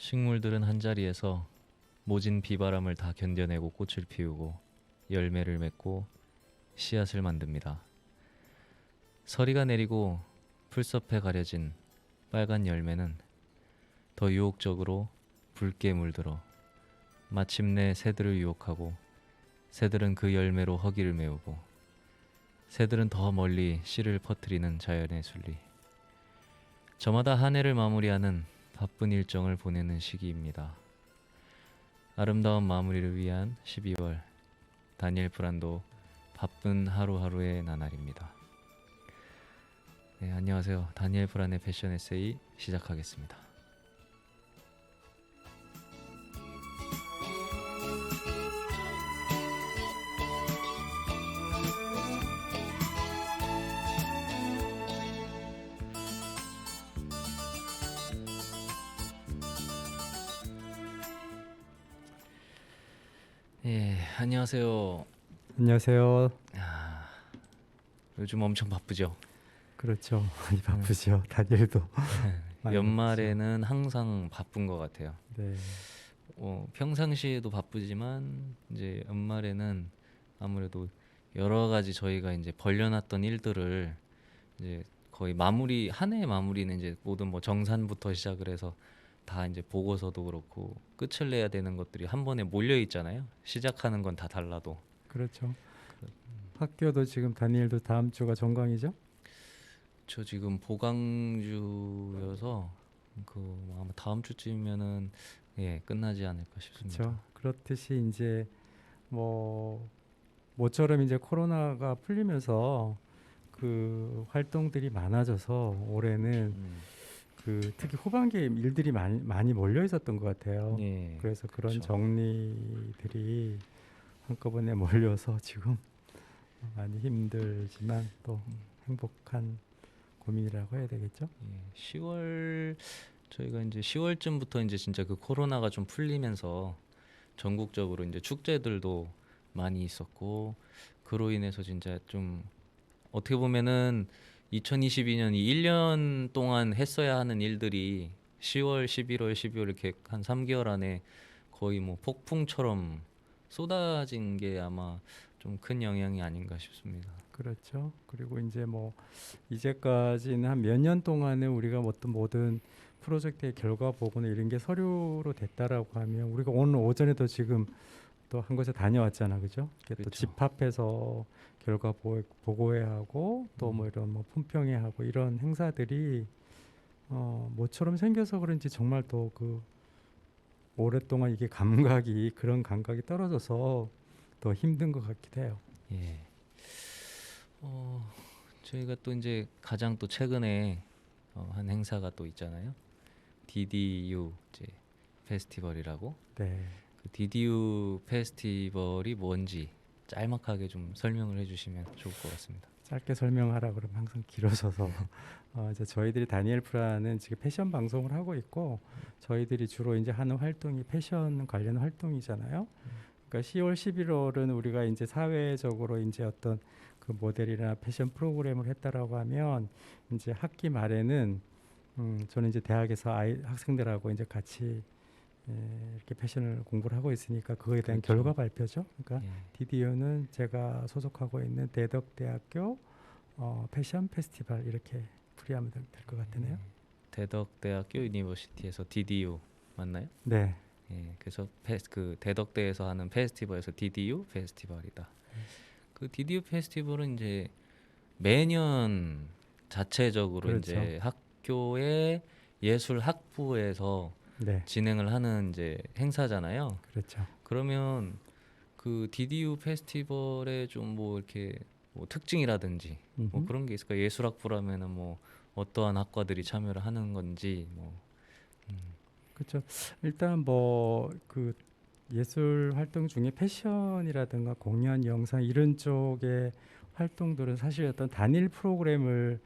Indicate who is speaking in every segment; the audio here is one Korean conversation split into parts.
Speaker 1: 식물들은 한자리에서 모진 비바람을 다 견뎌내고 꽃을 피우고 열매를 맺고 씨앗을 만듭니다. 서리가 내리고 풀숲에 가려진 빨간 열매는 더 유혹적으로 붉게 물들어 마침내 새들을 유혹하고 새들은 그 열매로 허기를 메우고 새들은 더 멀리 씨를 퍼뜨리는 자연의 순리. 저마다 한 해를 마무리하는 바쁜 일정을 보내는 시기입니다. 아름다운 마무리를 위한 12월 다니엘 프란도 바쁜 하루하루의 나날입니다. 네, 안녕하세요. 다니엘 프란의 패션 에세이 시작하겠습니다. 예, 안녕하세요.
Speaker 2: 안녕하세요.
Speaker 1: 요즘 엄청 바쁘죠?
Speaker 2: 그렇죠. 많이 바쁘죠. 다니엘도 많이
Speaker 1: 연말에는 항상 바쁜 것 같아요.
Speaker 2: 바쁘죠. 네,
Speaker 1: 평상시에도 바쁘지만 이제 연말에는 아무래도 여러 가지 저희가 이제 벌려놨던 일들을 이제 거의 마무리 한 해의 마무리는 이제 모든 뭐 정산부터 시작을 해서 다 이제 보고서도 그렇고 끝을 내야 되는 것들이 한 번에 몰려 있잖아요. 시작하는 건 다 달라도.
Speaker 2: 그렇죠. 학교도 지금 다니엘도 다음 주가 정강이죠?
Speaker 1: 저 지금 보강주여서 아마 다음 주쯤이면은 예 끝나지 않을까 싶습니다.
Speaker 2: 그렇죠. 그렇듯이 이제 모처럼 이제 코로나가 풀리면서 그 활동들이 많아져서 올해는 특히 후반기에 일들이 많이 몰려 있었던 것 같아요.
Speaker 1: 예,
Speaker 2: 그래서 그런
Speaker 1: 그렇죠.
Speaker 2: 정리들이 한꺼번에 몰려서 지금 많이 힘들지만 또 행복한 고민이라고 해야 되겠죠?
Speaker 1: 예, 10월 저희가 이제 10월쯤부터 이제 진짜 그 코로나가 좀 풀리면서 전국적으로 이제 축제들도 많이 있었고 그로 인해서 진짜 좀 어떻게 보면은 2022년 이 1년 동안 했어야 하는 일들이 10월, 11월, 12월 이렇게 한 3개월 안에 거의 뭐 폭풍처럼 쏟아진 게 아마 좀 큰 영향이 아닌가 싶습니다.
Speaker 2: 그렇죠. 그리고 이제 이제까지는 한 몇 년 동안에 우리가 어떤 모든 프로젝트의 결과 보고나 이런 게 서류로 됐다라고 하면 우리가 오늘 오전에도 지금 또 한 곳에 다녀왔잖아, 그죠? 이렇게 또
Speaker 1: 그렇죠.
Speaker 2: 집합해서 결과 보고해야 하고 또 이런 품평회 하고 이런 행사들이 모처럼 생겨서 그런지 정말 또 그 오랫동안 이게 그런 감각이 떨어져서 더 힘든 것 같기도 해요.
Speaker 1: 예. 저희가 또 이제 가장 또 최근에 한 행사가 또 있잖아요. DDU 이제 페스티벌이라고.
Speaker 2: 네.
Speaker 1: 그 DDU 페스티벌이 뭔지 짤막하게 좀 설명을 해주시면 좋을 것 같습니다.
Speaker 2: 짧게 설명하라 그러면 항상 길어져서 이제 저희들이 다니엘 프라는 지금 패션 방송을 하고 있고 저희들이 주로 이제 하는 활동이 패션 관련 활동이잖아요. 그러니까 10월, 11월은 우리가 이제 사회적으로 이제 어떤 그 모델이나 패션 프로그램을 했다라고 하면 이제 학기 말에는 저는 이제 대학에서 학생들하고 이제 같이 이렇게 패션을 공부를 하고 있으니까 그거에 대한
Speaker 1: 그렇죠.
Speaker 2: 결과 발표죠. 그러니까
Speaker 1: 예.
Speaker 2: DDU는 제가 소속하고 있는 대덕대학교 패션 페스티벌 이렇게 풀이하면 될 것 같으네요.
Speaker 1: 대덕대학교 유니버시티에서 DDU 맞나요?
Speaker 2: 네,
Speaker 1: 예. 그래서 그 대덕대에서 하는 페스티벌에서 DDU 페스티벌이다. 그 DDU 페스티벌은 이제 매년 자체적으로
Speaker 2: 그렇죠.
Speaker 1: 이제 학교의 예술 학부에서
Speaker 2: 네,
Speaker 1: 진행을 하는 이제 행사잖아요.
Speaker 2: 그렇죠.
Speaker 1: 그러면 그 DDU 페스티벌의 좀 뭐 이렇게 뭐 특징이라든지 뭐
Speaker 2: 음흠.
Speaker 1: 그런 게 있을까? 예술학부라면은 뭐 어떠한 학과들이 참여를 하는 건지 뭐
Speaker 2: 그렇죠. 일단 그 예술 활동 중에 패션이라든가 공연, 영상 이런 쪽의 활동들은 사실 어떤 단일 프로그램을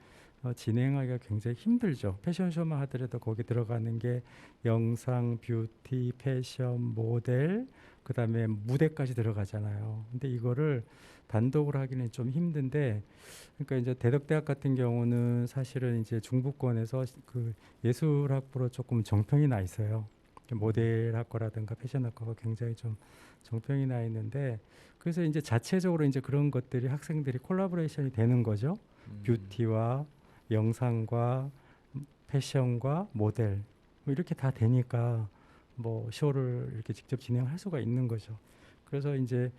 Speaker 2: 진행하기가 굉장히 힘들죠. 패션쇼만 하더라도 거기 들어가는 게 영상, 뷰티, 패션, 모델, 그다음에 무대까지 들어가잖아요. 근데 이거를 단독으로 하기는 좀 힘든데, 그러니까 이제 대덕대학 같은 경우는 사실은 이제 중부권에서 그 예술학부로 조금 정평이 나 있어요. 모델학과라든가 패션학과가 굉장히 좀 정평이 나 있는데 그래서 이제 자체적으로 이제 그런 것들이 학생들이 콜라보레이션이 되는 거죠. 뷰티와 영상과 패션과 모델 뭐 이렇게 다 되니까 뭐 쇼를 이렇게 직접 진행할 수가 있는 거죠. 그래서 이제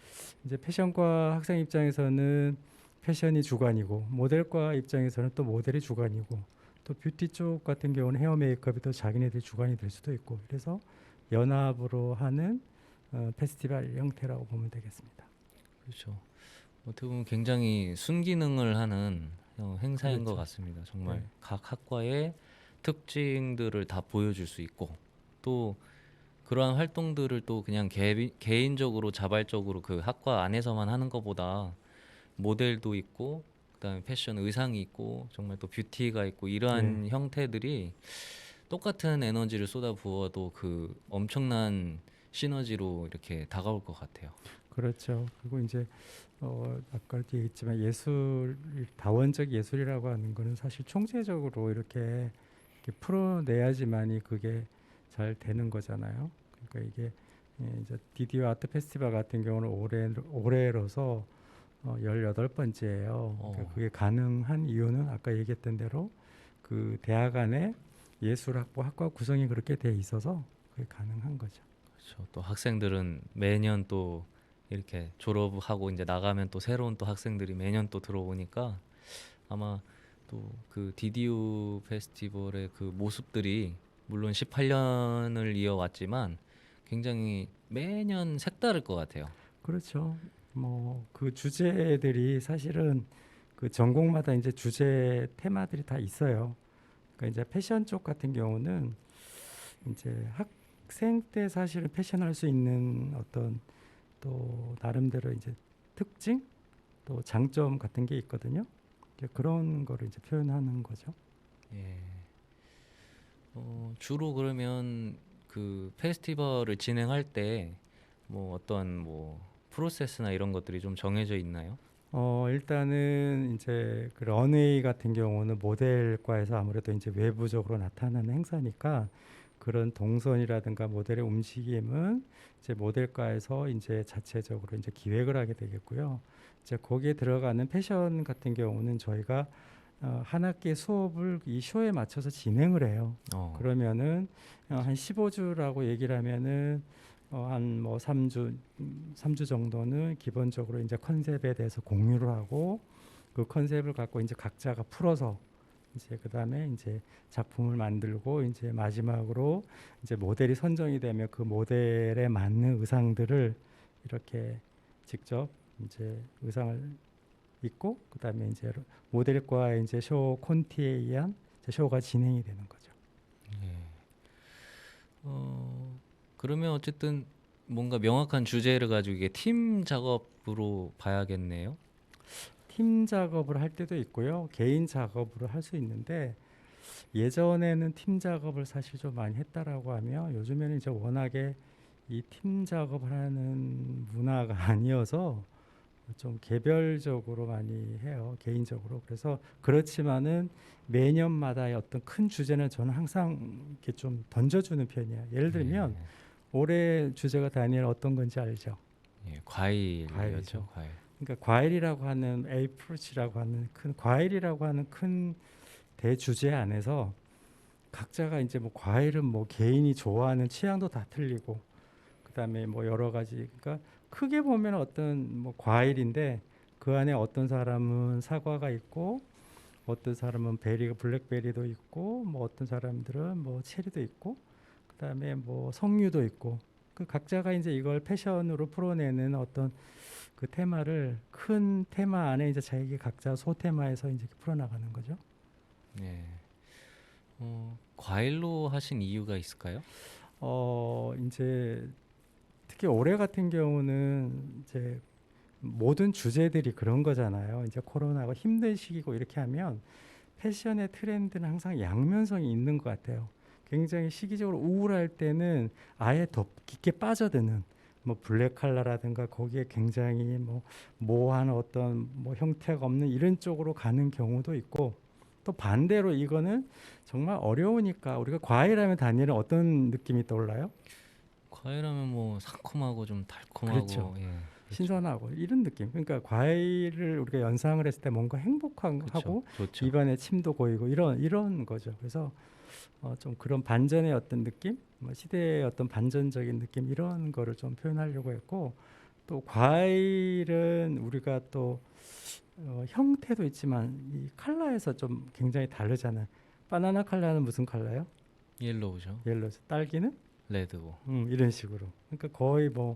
Speaker 2: 패션과 학생 입장에서는 패션이 주관이고 모델과 입장에서는 또 모델이 주관이고 또 뷰티 쪽 같은 경우는 헤어 메이크업이 또 자기네들이 주관이 될 수도 있고 그래서 연합으로 하는 페스티벌 형태라고 보면 되겠습니다.
Speaker 1: 그렇죠. 어떻게 보면 굉장히 순기능을 하는 행사인 것
Speaker 2: 그렇죠.
Speaker 1: 같습니다. 정말
Speaker 2: 네.
Speaker 1: 각 학과의 특징들을 다 보여줄 수 있고 또 그러한 활동들을 또 그냥 개인적으로 자발적으로 그 학과 안에서만 하는 것보다 모델도 있고 그다음에 패션 의상이 있고 정말 또 뷰티가 있고
Speaker 2: 네.
Speaker 1: 이러한 형태들이 똑같은 에너지를 쏟아 부어도 그 엄청난 시너지로 이렇게 다가올 것 같아요.
Speaker 2: 그렇죠. 그리고 이제 아까 얘기했지만 예술 다원적 예술이라고 하는 거는 사실 총체적으로 이렇게 풀어내야지만이 그게 잘 되는 거잖아요. 그러니까 이게 이제 디디어 아트 페스티벌 같은 경우는 올해로서 18번째예요. 그러니까 그게 가능한 이유는 아까 얘기했던 대로 그 대학 안에 예술학부 학과 구성이 그렇게 돼 있어서 그게 가능한 거죠.
Speaker 1: 그렇죠. 또 학생들은 매년 또 이렇게 졸업하고 이제 나가면 또 새로운 또 학생들이 매년 또 들어오니까 아마 또 그 디디우 페스티벌의 그 모습들이 물론 18년을 이어왔지만 굉장히 매년 색다를 것 같아요.
Speaker 2: 그렇죠. 뭐 그 주제들이 사실은 그 전공마다 이제 주제 테마들이 다 있어요. 그러니까 이제 패션 쪽 같은 경우는 이제 학생 때 사실은 패션 할 수 있는 어떤 또 나름대로 이제 특징 또 장점 같은 게 있거든요. 이제 그런 거를 이제 표현하는 거죠.
Speaker 1: 예. 주로 그러면 그 페스티벌을 진행할 때 뭐 어떤 뭐 프로세스나 이런 것들이 좀 정해져 있나요?
Speaker 2: 일단은 이제 그 런웨이 같은 경우는 모델과에서 아무래도 이제 외부적으로 나타나는 행사니까 그런 동선이라든가 모델의 움직임은 이제 모델과에서 이제 자체적으로 이제 기획을 하게 되겠고요. 이제 거기에 들어가는 패션 같은 경우는 저희가 한 학기 수업을 이 쇼에 맞춰서 진행을 해요. 그러면은 한 15주라고 얘기를 하면은 한 뭐 3주 정도는 기본적으로 이제 컨셉에 대해서 공유를 하고 그 컨셉을 갖고 이제 각자가 풀어서 이제 그다음에 이제 작품을 만들고 이제 마지막으로 이제 모델이 선정이 되면 그 모델에 맞는 의상들을 이렇게 직접 이제 의상을 입고 그다음에 이제 모델과 이제 쇼 콘티에 의한 이제 쇼가 진행이 되는 거죠.
Speaker 1: 그러면 어쨌든 뭔가 명확한 주제를 가지고 이게 팀 작업으로 봐야겠네요.
Speaker 2: 팀 작업을 할 때도 있고요. 개인 작업으로 할 수 있는데 예전에는 팀 작업을 사실 좀 많이 했다라고 하면 요즘에는 이제 워낙에 이 팀 작업을 하는 문화가 아니어서 좀 개별적으로 많이 해요. 개인적으로. 그래서 그렇지만은 매년마다의 어떤 큰 주제는 저는 항상 이렇게 좀 던져주는 편이에요. 예를 들면 올해 주제가 다니엘 어떤 건지 알죠?
Speaker 1: 예, 과일이었죠.
Speaker 2: 과일이죠.
Speaker 1: 과일.
Speaker 2: 그러니까 과일이라고 하는 에이프로치라고 하는 큰 과일이라고 하는 큰 대주제 안에서 각자가 이제 뭐 과일은 뭐 개인이 좋아하는 취향도 다 틀리고 그다음에 뭐 여러 가지 그러니까 크게 보면 어떤 뭐 과일인데 그 안에 어떤 사람은 사과가 있고 어떤 사람은 베리가 블랙베리도 있고 뭐 어떤 사람들은 뭐 체리도 있고 그다음에 뭐 석류도 있고 그 각자가 이제 이걸 패션으로 풀어내는 어떤 그 테마를 큰 테마 안에 이제 자기 각자 소 테마에서 이제 풀어나가는 거죠.
Speaker 1: 네. 과일로 하신 이유가 있을까요?
Speaker 2: 이제 특히 올해 같은 경우는 이제 모든 주제들이 그런 거잖아요. 이제 코로나가 힘든 시기고 이렇게 하면 패션의 트렌드는 항상 양면성이 있는 것 같아요. 굉장히 시기적으로 우울할 때는 아예 더 깊게 빠져드는 뭐 블랙 컬러라든가 거기에 굉장히 뭐 모호한 어떤 뭐 형태가 없는 이런 쪽으로 가는 경우도 있고 또 반대로 이거는 정말 어려우니까 우리가 과일하면 다니엘은 어떤 느낌이 떠올라요?
Speaker 1: 과일하면 뭐 상콤하고 좀 달콤하고
Speaker 2: 그렇죠.
Speaker 1: 예. 그렇죠.
Speaker 2: 신선하고 이런 느낌. 그러니까 과일을 우리가 연상을 했을 때 뭔가
Speaker 1: 그렇죠.
Speaker 2: 행복하고
Speaker 1: 좋죠.
Speaker 2: 입안에 침도 고이고 이런 거죠. 그래서 좀 그런 반전의 어떤 느낌, 뭐 시대의 어떤 반전적인 느낌 이런 거를 좀 표현하려고 했고 또 과일은 우리가 또 형태도 있지만 이 컬러에서 좀 굉장히 다르잖아요. 바나나 컬러는 무슨 컬러예요?
Speaker 1: 옐로우죠.
Speaker 2: 옐로우. 딸기는
Speaker 1: 레드고.
Speaker 2: 이런 식으로. 그러니까 거의 뭐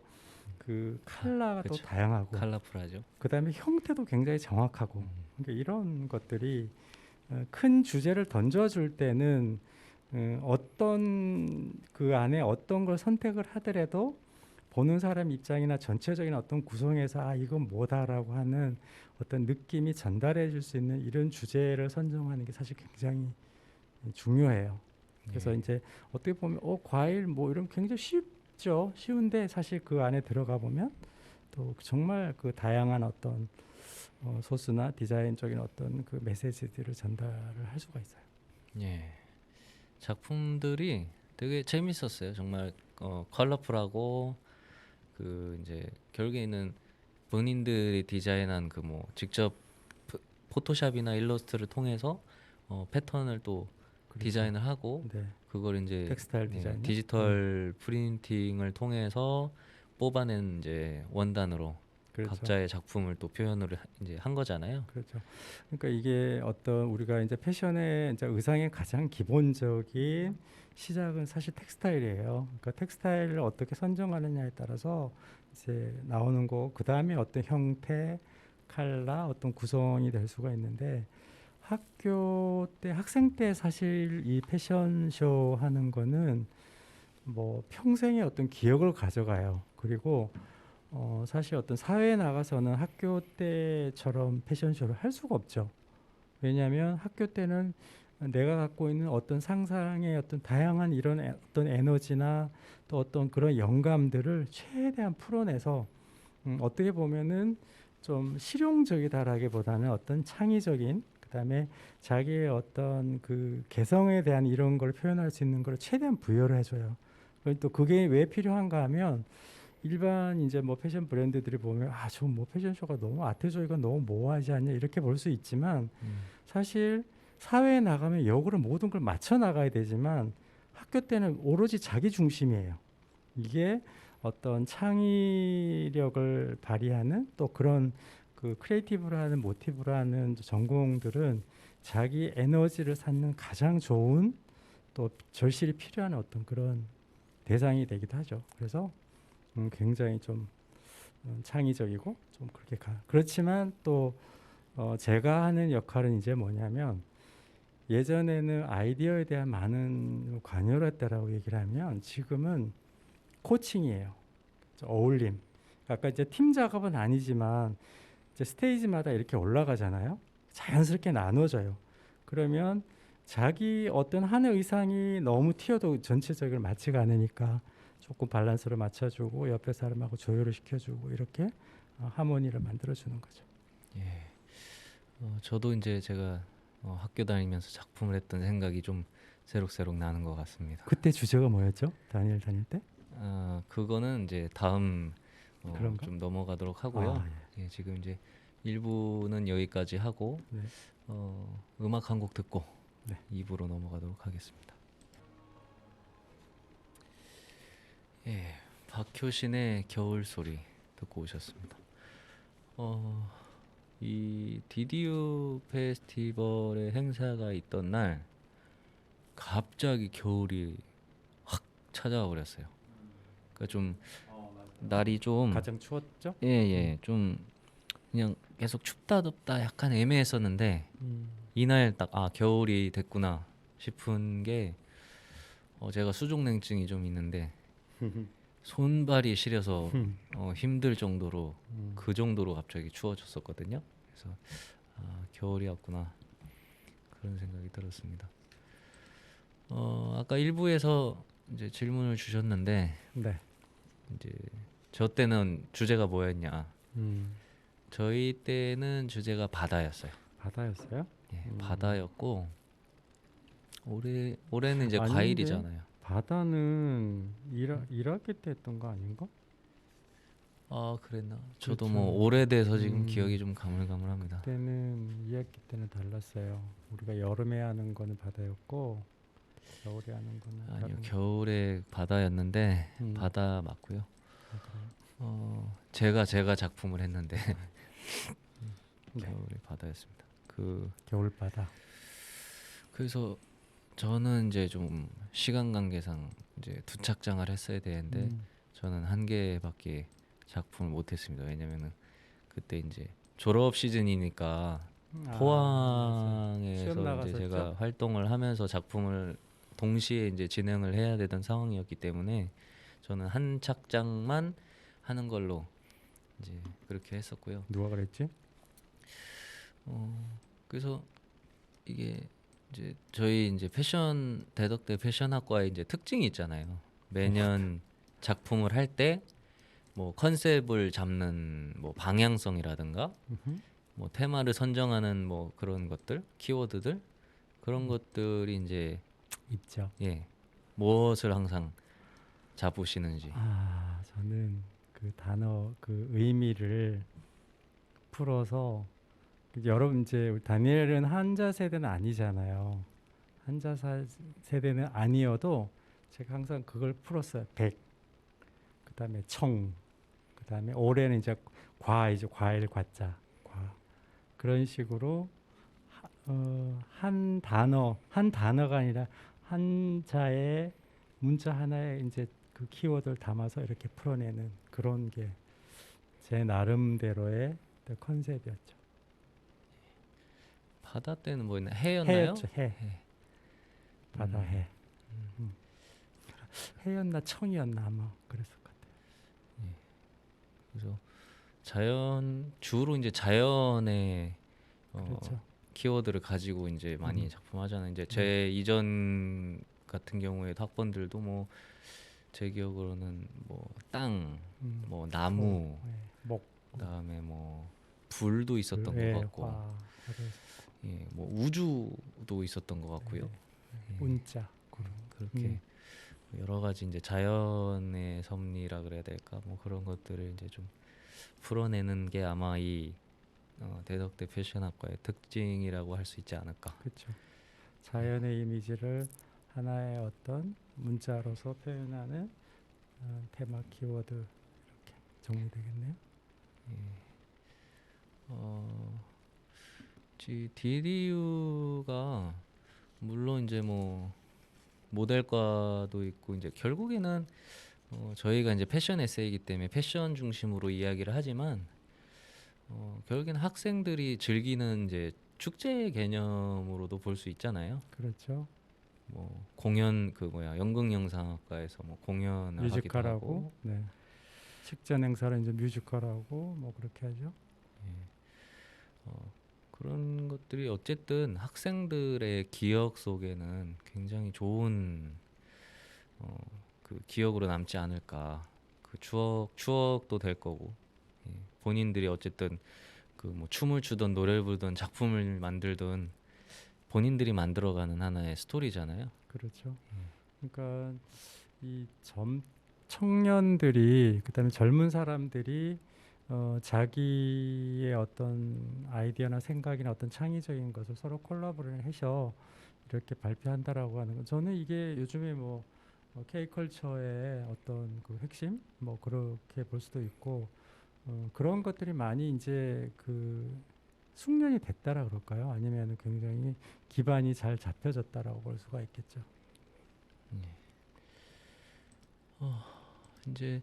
Speaker 2: 그 컬러가 또
Speaker 1: 그렇죠.
Speaker 2: 다양하고
Speaker 1: 컬러풀하죠.
Speaker 2: 그다음에 형태도 굉장히 정확하고
Speaker 1: 음.
Speaker 2: 그러니까 이런 것들이 큰 주제를 던져줄 때는 어떤 그 안에 어떤 걸 선택을 하더라도 보는 사람 입장이나 전체적인 어떤 구성에서 아 이건 뭐다라고 하는 어떤 느낌이 전달해 줄 수 있는 이런 주제를 선정하는 게 사실 굉장히 중요해요. 그래서
Speaker 1: 예.
Speaker 2: 이제 어떻게 보면 과일 뭐 이런 굉장히 쉽죠. 쉬운데 사실 그 안에 들어가 보면 또 정말 그 다양한 어떤 소스나 디자인적인 어떤 그 메시지들을 전달을 할 수가 있어요.
Speaker 1: 예. 작품들이 되게 재밌었어요. 정말 컬러풀하고 그 이제 결국에는 본인들이 디자인한 그 뭐 직접 포토샵이나 일러스트를 통해서 패턴을 또
Speaker 2: 그렇죠.
Speaker 1: 디자인을 하고
Speaker 2: 네.
Speaker 1: 그걸 이제
Speaker 2: 텍스타일 디자인.
Speaker 1: 디지털 프린팅을 통해서 뽑아낸 이제 원단으로
Speaker 2: 그렇죠.
Speaker 1: 각자의 작품을 또 표현을 이제 한 거잖아요.
Speaker 2: 그렇죠. 그러니까 이게 어떤 우리가 이제 패션의 이제 의상의 가장 기본적인 시작은 사실 텍스타일이에요. 그러니까 텍스타일을 어떻게 선정하느냐에 따라서 이제 나오는 거, 그 다음에 어떤 형태, 컬러, 어떤 구성이 될 수가 있는데 학교 때 학생 때 사실 이 패션쇼 하는 거는 뭐 평생의 어떤 기억을 가져가요. 그리고 사실 어떤 사회에 나가서는 학교 때처럼 패션쇼를 할 수가 없죠. 왜냐하면 학교 때는 내가 갖고 있는 어떤 상상의 어떤 다양한 이런 어떤 에너지나 또 어떤 그런 영감들을 최대한 풀어내서 어떻게 보면은 좀 실용적이다라기보다는 어떤 창의적인 그다음에 자기의 어떤 그 개성에 대한 이런 걸 표현할 수 있는 걸 최대한 부여를 해줘요. 그리고 또 그게 왜 필요한가 하면 일반 이제 뭐 패션 브랜드들이 보면 아, 저 뭐 패션쇼가 너무 아트적이고 너무 모호하지 않냐 이렇게 볼 수 있지만 사실 사회에 나가면 역으로 모든 걸 맞춰 나가야 되지만 학교 때는 오로지 자기 중심이에요. 이게 어떤 창의력을 발휘하는 또 그런 그 크리에이티브로 하는 모티브로 하는 전공들은 자기 에너지를 쌓는 가장 좋은 또 절실히 필요한 어떤 그런 대상이 되기도 하죠. 그래서 굉장히 좀 창의적이고 좀 그렇게 그렇지만 또 제가 하는 역할은 이제 뭐냐면 예전에는 아이디어에 대한 많은 관여를 했다라고 얘기를 하면 지금은 코칭이에요. 어울림. 아까 이제 팀 작업은 아니지만 이제 스테이지마다 이렇게 올라가잖아요. 자연스럽게 나눠져요. 그러면 자기 어떤 하나의 의상이 너무 튀어도 전체적으로 맞지가 않으니까 조금 밸런스를 맞춰주고 옆에 사람하고 조율을 시켜주고 이렇게 하모니를 만들어주는 거죠.
Speaker 1: 예. 저도 이제 제가 학교 다니면서 작품을 했던 생각이 좀 새록새록 나는 것 같습니다.
Speaker 2: 그때 주제가 뭐였죠? 다니엘 다닐 때?
Speaker 1: 그거는 이제 다음
Speaker 2: 그런가?
Speaker 1: 좀 넘어가도록 하고요.
Speaker 2: 아,
Speaker 1: 예, 지금 이제 1부는 여기까지 하고
Speaker 2: 네.
Speaker 1: 음악 한 곡 듣고
Speaker 2: 네.
Speaker 1: 2부로 넘어가도록 하겠습니다. 예, 박효신의 겨울 소리 듣고 오셨습니다. 이 디디우 페스티벌의 행사가 있던 날 갑자기 겨울이 확 찾아와 버렸어요. 그러니까 좀 날이 좀
Speaker 2: 가장 추웠죠?
Speaker 1: 예, 좀 그냥 계속 춥다 덥다 약간 애매했었는데 이날 딱 겨울이 됐구나 싶은 게 제가 수족냉증이 좀 있는데 손발이 시려서 힘들 정도로 그 정도로 갑자기 추워졌었거든요. 그래서 겨울이었구나 그런 생각이 들었습니다. 아까 1부에서 이제 질문을 주셨는데
Speaker 2: 네.
Speaker 1: 이제 저 때는 주제가 뭐였냐?
Speaker 2: 음,
Speaker 1: 저희 때는 주제가 바다였어요.
Speaker 2: 바다였어요?
Speaker 1: 예, 바다였고 올해는 이제
Speaker 2: 아닌데
Speaker 1: 과일이잖아요.
Speaker 2: 바다는 일학기 때 했던 거 아닌가?
Speaker 1: 아 그랬나? 저도 뭐
Speaker 2: 그렇죠.
Speaker 1: 오래돼서 지금 기억이 좀 가물가물합니다.
Speaker 2: 그때는 2학기 때는 달랐어요. 우리가 여름에 하는 거는 바다였고 겨울에 하는 거는
Speaker 1: 아니요,
Speaker 2: 다른 거.
Speaker 1: 겨울에 바다였는데
Speaker 2: 음,
Speaker 1: 바다 맞고요.
Speaker 2: 아, 그래요?
Speaker 1: 제가 작품을 했는데
Speaker 2: 네,
Speaker 1: 겨울에 바다였습니다. 그
Speaker 2: 겨울 바다.
Speaker 1: 그래서 저는 이제 좀 시간 관계상 이제 두 착장을 했어야 되는데
Speaker 2: 음.
Speaker 1: 저는 한 개밖에 작품을 못했습니다. 왜냐면은 그때 이제 졸업 시즌이니까
Speaker 2: 맞아. 시험
Speaker 1: 포항에서 이제
Speaker 2: 나갔었죠?
Speaker 1: 제가 활동을 하면서 작품을 동시에 이제 진행을 해야 되던 상황이었기 때문에 저는 한 착장만 하는 걸로 이제 그렇게 했었고요.
Speaker 2: 누가 그랬지?
Speaker 1: 그래서 이게 이제 저희 이제 패션 대덕대 패션학과의 이제 특징이 있잖아요. 매년 작품을 할 때 뭐 컨셉을 잡는 뭐 방향성이라든가
Speaker 2: 음흠.
Speaker 1: 뭐 테마를 선정하는 뭐 그런 것들, 키워드들 그런 것들이 이제
Speaker 2: 있죠.
Speaker 1: 예 무엇을 항상 잡으시는지.
Speaker 2: 저는 그 단어 그 의미를 풀어서 여러분 이제 우리 다니엘은 한자 세대는 아니잖아요. 세대는 아니어도 제가 항상 그걸 풀었어요. 백, 그다음에 청, 그다음에 올해는 이제 이제 과일 과자, 과 그런 식으로 한 단어가 아니라 한자의 문자 하나에 이제 그 키워드를 담아서 이렇게 풀어내는 그런 게 제 나름대로의 컨셉이었죠.
Speaker 1: 바다 때는 뭐였나 해였나요?
Speaker 2: 해였죠, 해. 바다 해. 해였나 청이었나 아마 그랬을 것 같아요.
Speaker 1: 그래서 주로 이제 자연의
Speaker 2: 그렇죠.
Speaker 1: 키워드를 가지고 이제 많이 작품하잖아요. 이제 제 이전 같은 경우에도 학번들도 뭐 제 기억으로는 뭐 땅, 뭐 나무,
Speaker 2: 목,
Speaker 1: 그다음에 뭐 불도 있었던 것 같고, 예, 뭐 우주도 있었던 것 같고요.
Speaker 2: 운자,
Speaker 1: 그렇게 여러 가지 이제 자연의 섭리라 그래야 될까, 뭐 그런 것들을 이제 좀 풀어내는 게 아마 이 대덕대 패션학과의 특징이라고 할 수 있지 않을까.
Speaker 2: 그렇죠. 자연의 이미지를 하나의 어떤 문자로서 표현하는 테마 키워드 이렇게 정리되겠네요.
Speaker 1: DDU가 물론 이제 뭐 모델과도 있고 이제 결국에는 저희가 이제 패션 에세이이기 때문에 패션 중심으로 이야기를 하지만 결국에는 학생들이 즐기는 이제 축제 개념으로도 볼 수 있잖아요.
Speaker 2: 그렇죠.
Speaker 1: 뭐 공연 연극영상학과에서 뭐 공연을 하기도
Speaker 2: 뮤지컬하고,
Speaker 1: 하고
Speaker 2: 네. 식전 행사를 이제 뮤지컬하고 뭐 그렇게 하죠.
Speaker 1: 그런 것들이 어쨌든 학생들의 기억 속에는 굉장히 좋은 그 기억으로 남지 않을까. 그 추억도 될 거고 본인들이 어쨌든 그 뭐 춤을 추던 노래를 부르던 작품을 만들던 본인들이 만들어가는 하나의 스토리잖아요.
Speaker 2: 그렇죠. 그러니까 이 청년들이 그다음에 젊은 사람들이 자기의 어떤 아이디어나 생각이나 어떤 창의적인 것을 서로 콜라보를 해서 이렇게 발표한다라고 하는 건 저는 이게 요즘에 뭐 K컬처의 어떤 그 핵심 뭐 그렇게 볼 수도 있고 그런 것들이 많이 이제 그 숙련이 됐다라 그럴까요? 아니면 굉장히 기반이 잘 잡혀졌다라고 볼 수가 있겠죠.
Speaker 1: 이제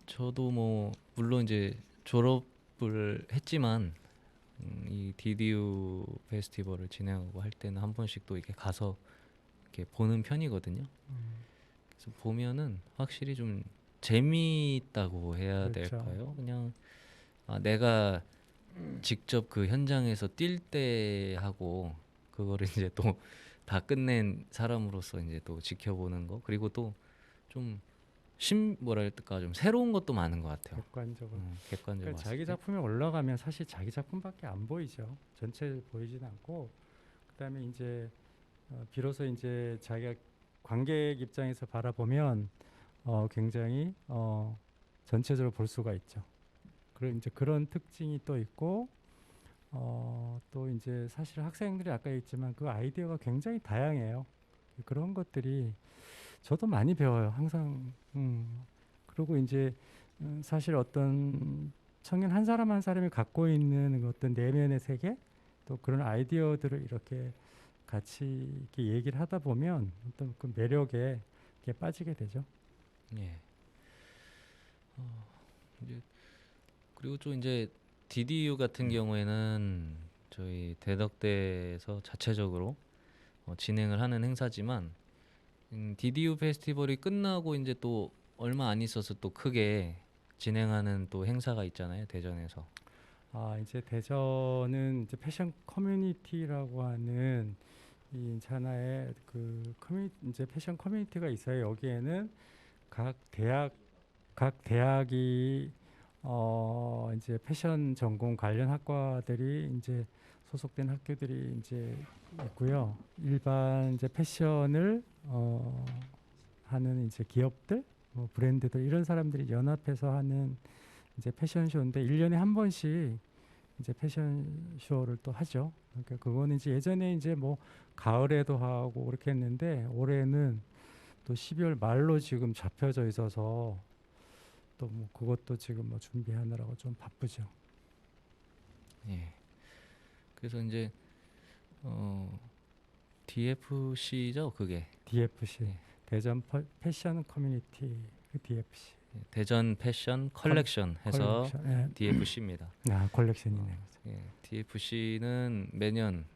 Speaker 1: 저도 뭐 물론 이제 졸업을 했지만 이 DDU 페스티벌을 진행하고 할 때는 한 번씩 또 이렇게 가서 이렇게 보는 편이거든요. 그래서 보면은 확실히 좀 재미있다고 해야
Speaker 2: 그렇죠.
Speaker 1: 될까요? 그냥 내가 직접 그 현장에서 뛸 때 하고 그거를 이제 또 다 끝낸 사람으로서 이제 또 지켜보는 거 그리고 또 좀 뭐랄까 좀 새로운 것도 많은 것 같아요.
Speaker 2: 객관적으로.
Speaker 1: 객관적으로
Speaker 2: 그러니까
Speaker 1: 봤을
Speaker 2: 자기
Speaker 1: 때.
Speaker 2: 작품이 올라가면 사실 자기 작품밖에 안 보이죠. 전체 보이진 않고 그다음에 이제 비로소 이제 자기가 관객 입장에서 바라보면 굉장히 전체적으로 볼 수가 있죠. 그리고 이제 그런 특징이 또 있고 또 이제 사실 학생들이 아까 했지만 그 아이디어가 굉장히 다양해요. 그런 것들이 저도 많이 배워요. 항상. 그리고 이제 사실 어떤 청년 한 사람 한 사람이 갖고 있는 그 어떤 내면의 세계 또 그런 아이디어들을 이렇게 같이 이렇게 얘기를 하다 보면 어떤 그 매력에 이렇게 빠지게 되죠.
Speaker 1: 예. 이제 그리고 또 이제 DDU 같은 경우에는 저희 대덕대에서 자체적으로 진행을 하는 행사지만 DDU 페스티벌이 끝나고 이제 또 얼마 안 있어서 또 크게 진행하는 또 행사가 있잖아요, 대전에서.
Speaker 2: 이제 대전은 이제 패션 커뮤니티라고 하는 이 하나의 그 이제 패션 커뮤니티가 있어요. 여기에는 각 대학이 이제 패션 전공 관련 학과들이 이제 소속된 학교들이 이제 있고요. 일반 이제 패션을 하는 이제 기업들, 뭐 브랜드들 이런 사람들이 연합해서 하는 이제 패션쇼인데 1년에 한 번씩 이제 패션쇼를 또 하죠. 그러니까 그거는 이제 예전에 이제 뭐 가을에도 하고 그렇게 했는데 올해는 또 12월 말로 지금 잡혀져 있어서 또 뭐 그것도 지금 뭐 준비하느라고 좀 바쁘죠.
Speaker 1: 예. 그래서 이제 DFC죠, 그게.
Speaker 2: DFC
Speaker 1: 예.
Speaker 2: 대전 패션 커뮤니티 그 DFC
Speaker 1: 대전 패션 컬렉션 해서
Speaker 2: 컬렉션. 예.
Speaker 1: DFC입니다.
Speaker 2: 컬렉션이네.
Speaker 1: 예, DFC는 매년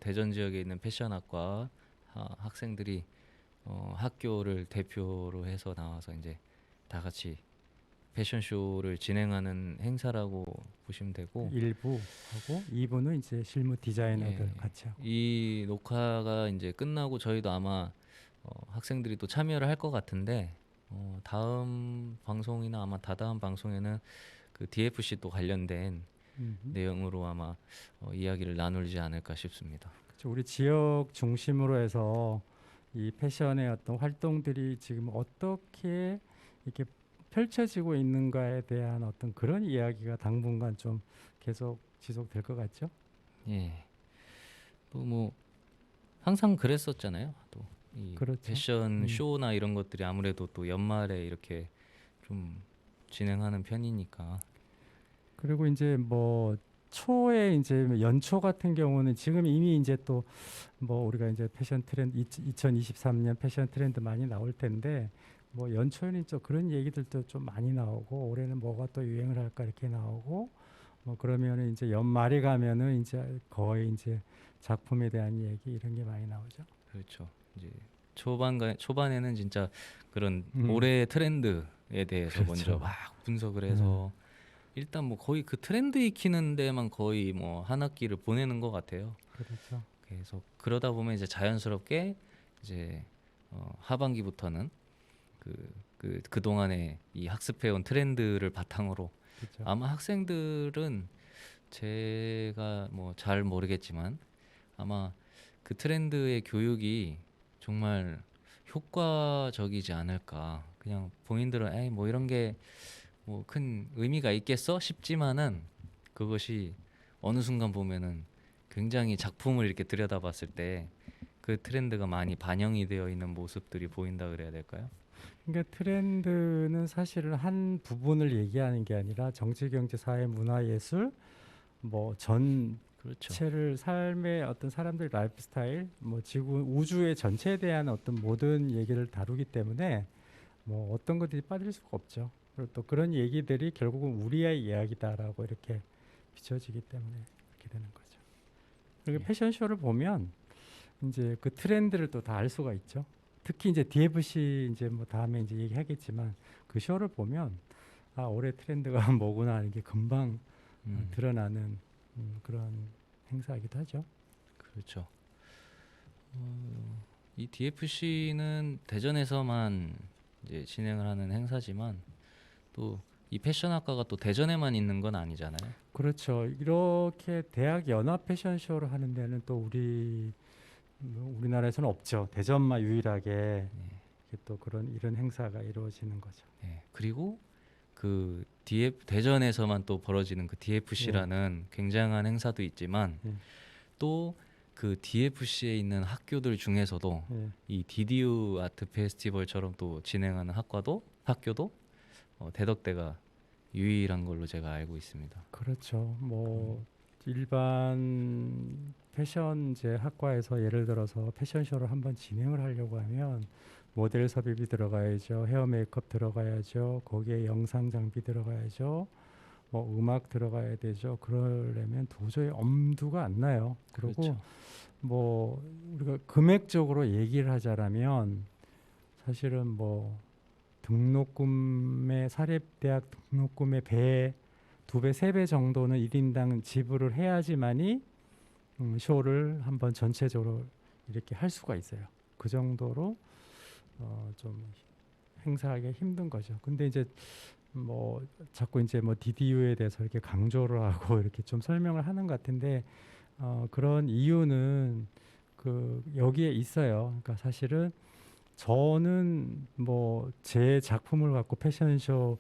Speaker 1: 대전 지역에 있는 패션학과 학생들이 학교를 대표로 해서 나와서 이제 다 같이 패션쇼를 진행하는 행사라고 보시면 되고,
Speaker 2: 1부 하고 2부는 이제 실무 디자이너들
Speaker 1: 예,
Speaker 2: 같이 하고.
Speaker 1: 이 녹화가 이제 끝나고 저희도 아마 학생들이 또 참여를 할 것 같은데 다음 방송이나 아마 다다음 방송에는 그 DFC 또 관련된 내용으로 아마 이야기를 나누지 않을까 싶습니다.
Speaker 2: 그렇죠. 우리 지역 중심으로 해서 이 패션의 어떤 활동들이 지금 어떻게 이렇게 펼쳐지고 있는가에 대한 어떤 그런 이야기가 당분간 좀 계속 지속될 것 같죠?
Speaker 1: 예. 또 뭐 항상 그랬었잖아요. 또 이
Speaker 2: 그렇죠.
Speaker 1: 패션 쇼나 이런 것들이 아무래도 또 연말에 이렇게 좀 진행하는 편이니까.
Speaker 2: 그리고 이제 뭐 초에 이제 연초 같은 경우는 지금 이미 이제 또 뭐 우리가 이제 패션 트렌드 2023년 패션 트렌드 많이 나올 텐데 뭐 연초에는 좀 그런 얘기들도 좀 많이 나오고 올해는 뭐가 또 유행을 할까 이렇게 나오고 뭐 그러면은 이제 연말에 가면은 이제 거의 이제 작품에 대한 얘기 이런 게 많이 나오죠.
Speaker 1: 그렇죠. 이제 초반에는 진짜 그런
Speaker 2: 음,
Speaker 1: 올해의 트렌드에 대해서
Speaker 2: 그렇죠.
Speaker 1: 먼저 막 분석을 해서 일단 뭐 거의 그 트렌드 익히는 데만 거의 뭐 한 학기를 보내는 것 같아요.
Speaker 2: 그렇죠.
Speaker 1: 그래서 그러다 보면 이제 자연스럽게 이제 하반기부터는 그동안에 이 학습해온 트렌드를 바탕으로
Speaker 2: 그렇죠.
Speaker 1: 아마 학생들은 제가 뭐 잘 모르겠지만 아마 그 트렌드의 교육이 정말 효과적이지 않을까. 그냥 본인들은 에이 뭐 이런 게 뭐 큰 의미가 있겠어 싶지만은 그것이 어느 순간 보면은 굉장히 작품을 이렇게 들여다봤을 때 그 트렌드가 많이 반영이 되어 있는 모습들이 보인다 그래야 될까요?
Speaker 2: 그러니까 트렌드는 사실은 한 부분을 얘기하는 게 아니라 정치, 경제, 사회, 문화, 예술 뭐
Speaker 1: 그렇죠.
Speaker 2: 전체를 삶의 어떤 사람들 라이프 스타일 뭐 지구 우주의 전체에 대한 어떤 모든 얘기를 다루기 때문에 뭐 어떤 것들이 빠질 수가 없죠. 그리고 또 그런 얘기들이 결국은 우리의 이야기다라고 이렇게 비춰지기 때문에 그렇게 되는 거죠. 그리고
Speaker 1: 예.
Speaker 2: 패션쇼를 보면 이제 그 트렌드를 또 다 알 수가 있죠. 특히 이제 DFC 이제 뭐 다음에 이제 얘기하겠지만 그 쇼를 보면 올해 트렌드가 뭐구나 하는 게 금방
Speaker 1: 음,
Speaker 2: 드러나는 그런 행사이기도 하죠.
Speaker 1: 그렇죠. 이 DFC는 대전에서만 이제 이제 진행을 하는 행사지만 또 이 패션학과가 또 대전에만 있는 건 아니잖아요.
Speaker 2: 그렇죠. 이렇게 대학 연합 패션쇼를 하는 데는 또 우리나라에서는 없죠. 대전만 유일하게 이렇게 또 그런 이런 행사가 이루어지는 거죠.
Speaker 1: 네. 그리고 그 대전에서만 또 벌어지는 그 DFC라는 굉장한 행사도 있지만
Speaker 2: 네.
Speaker 1: 또 그 DFC에 있는 학교들 중에서도
Speaker 2: 예.
Speaker 1: 이 DDU 아트 페스티벌처럼 또 진행하는 학교도 대덕대가 유일한 걸로 제가 알고 있습니다.
Speaker 2: 그렇죠. 뭐 일반 패션제 학과에서 예를 들어서 패션쇼를 한번 진행을 하려고 하면 모델 섭입이 들어가야죠. 헤어 메이크업 들어가야죠. 거기에 영상 장비 들어가야죠. 뭐 음악 들어가야 되죠. 그러려면 도저히 엄두가 안 나요. 그리고
Speaker 1: 그렇죠.
Speaker 2: 뭐 우리가 금액적으로 얘기를 하자라면 사실은 뭐 등록금의 사립대학 등록금의 배, 2배, 3배 정도는 1인당 지불을 해야지만이 쇼를 한번 전체적으로 이렇게 할 수가 있어요. 그 정도로 좀 행사하기 힘든 거죠. 근데 이제 뭐 자꾸 이제 뭐 DDU에 대해서 이렇게 강조를 하고 이렇게 좀 설명을 하는 것 같은데 그런 이유는 그 여기에 있어요. 그러니까 사실은 저는 뭐 제 작품을 갖고 패션쇼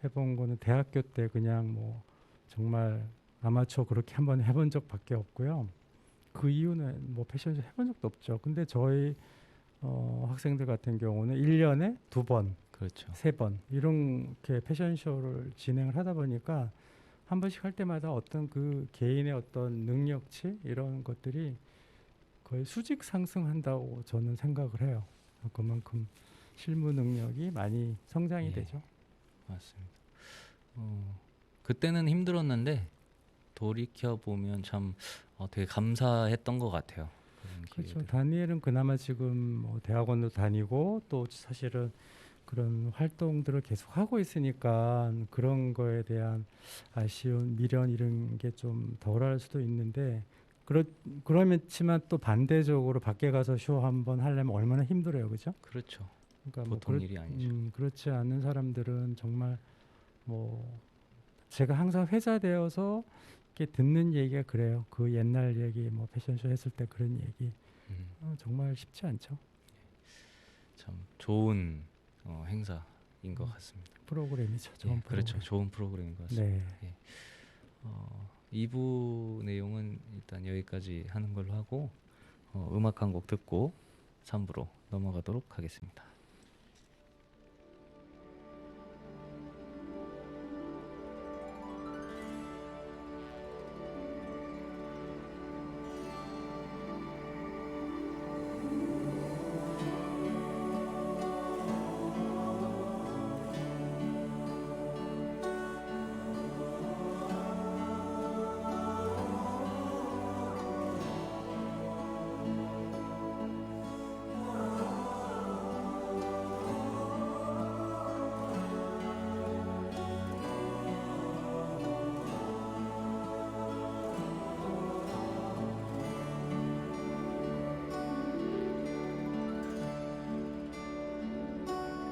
Speaker 2: 해본 거는 대학교 때 그냥 뭐 정말 아마추어 그렇게 한번 해본 적밖에 없고요. 그 이유는 뭐 패션쇼 해본 적도 없죠. 근데 저희 학생들 같은 경우는 1년에 2번,
Speaker 1: 그렇죠.
Speaker 2: 3번 이렇게 패션쇼를 진행을 하다 보니까 한 번씩 할 때마다 어떤 그 개인의 어떤 능력치 이런 것들이 거의 수직 상승한다고 저는 생각을 해요. 그만큼 실무 능력이 많이 성장이
Speaker 1: 예.
Speaker 2: 되죠.
Speaker 1: 맞습니다. 그때는 힘들었는데 돌이켜 보면 참 되게 감사했던 것 같아요. 그런
Speaker 2: 그렇죠.
Speaker 1: 기회들.
Speaker 2: 다니엘은 그나마 지금 뭐 대학원도 다니고 또 사실은 그런 활동들을 계속 하고 있으니까 그런 거에 대한 아쉬운 미련 이런 게 좀 덜할 수도 있는데 그렇지만 또 반대적으로 밖에 가서 쇼 한번 하려면 얼마나 힘들어요, 그죠?
Speaker 1: 그렇죠.
Speaker 2: 그러니까
Speaker 1: 보통 일이 아니죠.
Speaker 2: 그렇지 않은 사람들은 정말 뭐 제가 항상 회자되어서 이렇게 듣는 얘기가 그래요. 그 옛날 얘기, 뭐 패션쇼 했을 때 그런 얘기 정말 쉽지 않죠.
Speaker 1: 참 좋은 행사인 것 같습니다.
Speaker 2: 프로그램이죠.
Speaker 1: 예,
Speaker 2: 좋은
Speaker 1: 그렇죠.
Speaker 2: 프로그램.
Speaker 1: 좋은 프로그램인 것 같습니다.
Speaker 2: 네.
Speaker 1: 2부 내용은 일단 여기까지 하는 걸로 하고 음악 한 곡 듣고 3부로 넘어가도록 하겠습니다.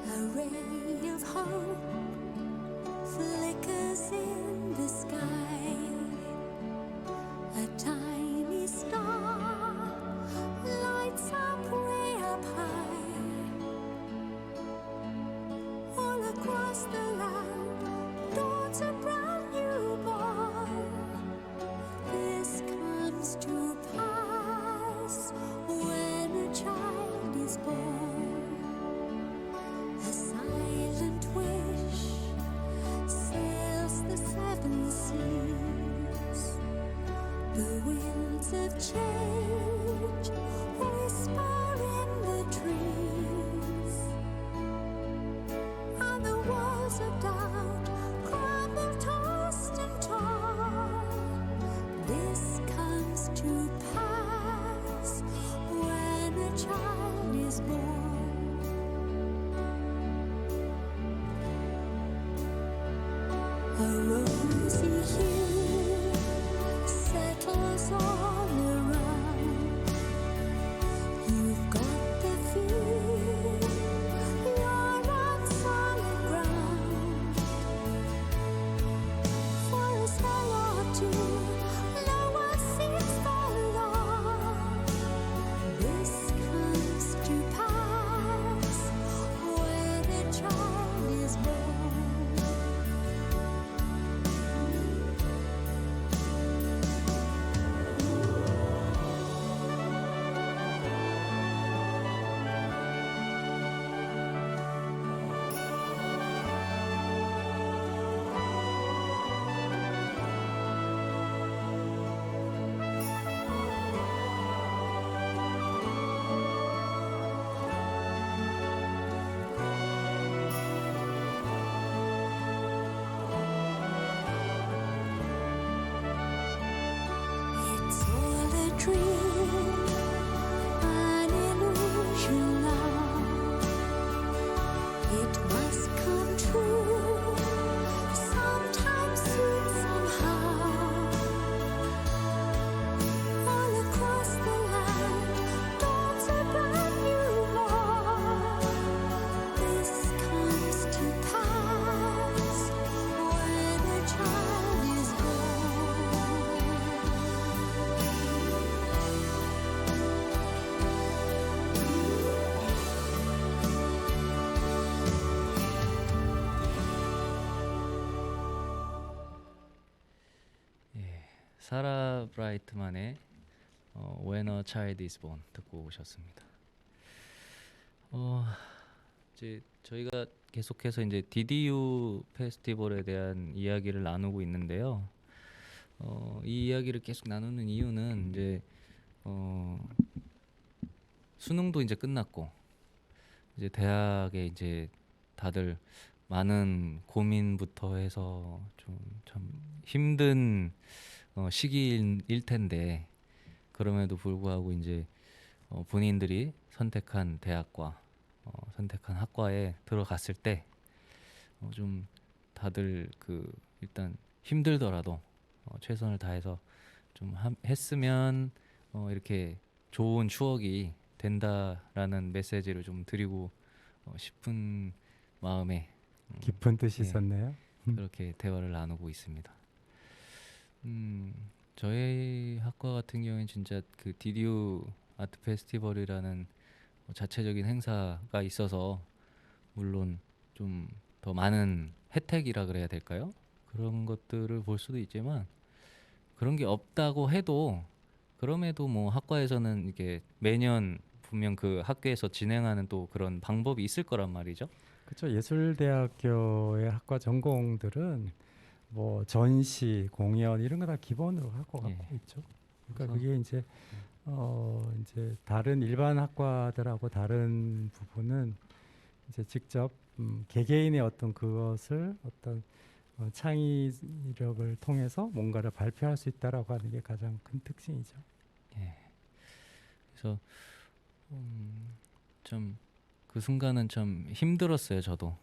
Speaker 3: A ray of hope flickers in the sky. A tiny star lights up way up high. All across the land dawns a brand new morn. This comes to pass when a child is born. A silent wish sails the 7 seas. The winds of change whisper in the trees, and the walls of doubt crumble, tossed and torn. This comes to pass when a child is born. A rosy hue settles all around. You've got the feel, your arms
Speaker 1: 사라 브라이트만의 When a Child is Born 듣고 오셨습니다. 이제 저희가 계속해서 이제 DDU 페스티벌에 대한 이야기를 나누고 있는데요. 이 이야기를 계속 나누는 이유는 이제 수능도 이제 끝났고 이제 대학에 이제 다들 많은 고민부터 해서 좀 참 힘든 시기일 텐데 그럼에도 불구하고 이제 본인들이 선택한 대학과 선택한 학과에 들어갔을 때 좀 다들 그 일단 힘들더라도 최선을 다해서 좀 했으면 이렇게 좋은 추억이 된다라는 메시지를 좀 드리고 싶은 마음에
Speaker 2: 깊은 뜻이
Speaker 1: 예.
Speaker 2: 있었네요.
Speaker 1: 그렇게 대화를 나누고 있습니다. 저희 학과 같은 경우에는 진짜 그 DDU 아트 페스티벌이라는 자체적인 행사가 있어서 물론 좀 더 많은 혜택이라 그래야 될까요? 그런 것들을 볼 수도 있지만 그런 게 없다고 해도 그럼에도 뭐 학과에서는 이게 매년 분명 그 학교에서 진행하는 또 그런 방법이 있을 거란 말이죠.
Speaker 2: 그렇죠. 예술대학교의 학과 전공들은 뭐 전시, 공연 이런 거 다 기본으로 갖고
Speaker 1: 예.
Speaker 2: 있죠. 그러니까
Speaker 1: 그래서
Speaker 2: 그게 이제 다른 일반 학과들하고 다른 부분은 이제 직접 개개인의 어떤 그것을 어떤 창의력을 통해서 뭔가를 발표할 수 있다라고 하는 게 가장 큰 특징이죠.
Speaker 1: 예. 그래서 좀 그 순간은 좀 힘들었어요, 저도.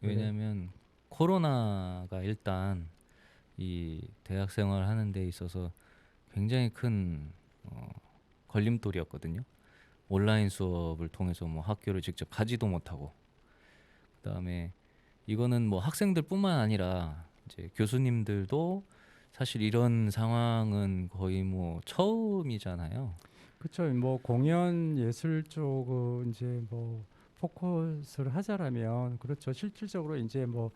Speaker 1: 왜냐하면 코로나가 일단 이 대학 생활을 하는 데 있어서 굉장히 큰 걸림돌이었거든요. 온라인 수업을 통해서 뭐 학교를 직접 가지도 못하고 그다음에 이거는 뭐 학생들뿐만 아니라 이제 교수님들도 사실 이런 상황은 거의 뭐 처음이잖아요.
Speaker 2: 그렇죠. 뭐 공연 예술 쪽은 이제 뭐 포커스를 하자라면 그렇죠. 실질적으로 이제 뭐